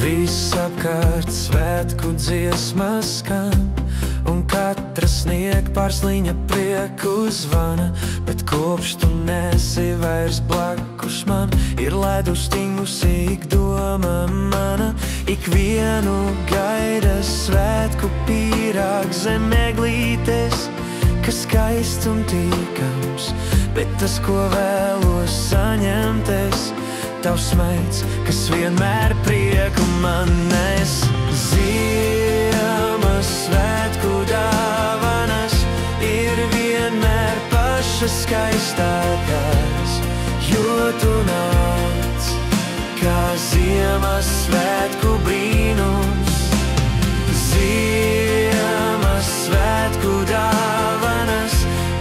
Visapkārt svētku dziesmas skan, un katra snieg pārsliņa prieku zvana, bet kopš tu nesi vairs blakus man, ir ledus tingusi ik doma mana. Ikvienu gaida svētku pīrāgs zem eglītes, kas skaists un tīkams, bet tas, ko vēlos saņemt es, tavs smaids, kas vienmēr prieku man nes. Ziemassvētku dāvanas ir vienmēr pašas skaistākās, jo tu nāc kā Ziemassvētku brīnums. Ziemassvētku dāvanas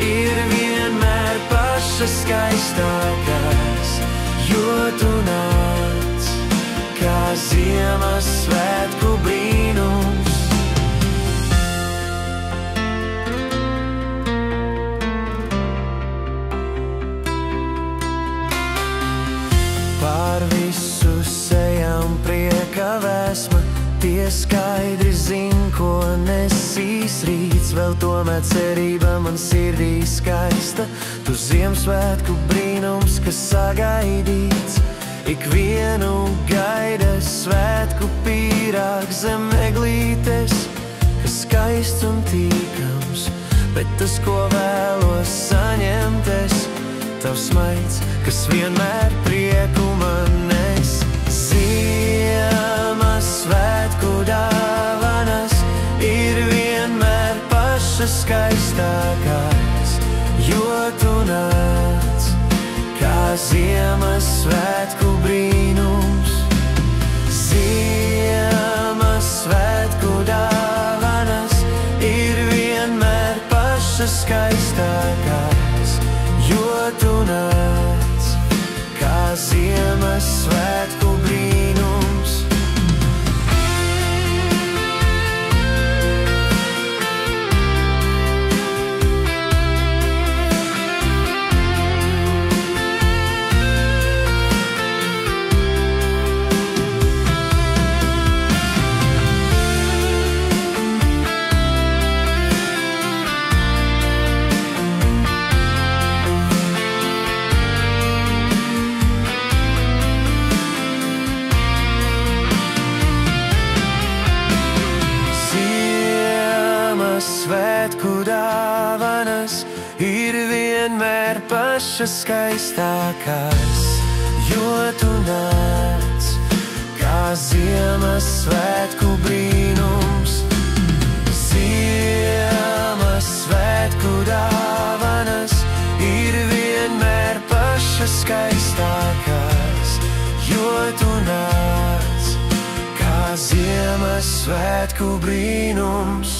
ir vienmēr pašas skaistākās, jo tu nāc kā Ziemassvētku brīnums. Pār visu sejām prieka vēsma, tie skaidri zin, ko nesīs rīts. Vēl tomēr cerība man sirdī skaista, tu Ziemassvētku brīnums, kas sagaidīts. Ikvienu gaida svētku pīrāgs zem eglītes, kas skaists un tīkams, bet tas, ko vēlos saņemt es, tavs smaids, kas vienmēr prieku man nes. Ziemassvētku dāvanas ir vienmēr pašas skaistākās, jo tu nāc kā Ziemassvētku brīnums. Ziemassvētku dāvanas ir vienmēr pašas skaistākās, jo tu nāc kā Ziemassvētku brīnums. Svētku dāvanas ir vienmēr pašas skaistākās, jo tu nāc kā Ziemassvētku brīnums. Ziemassvētku dāvanas ir vienmēr pašas skaistākās, jo tu nāc kā Ziemassvētku brīnums.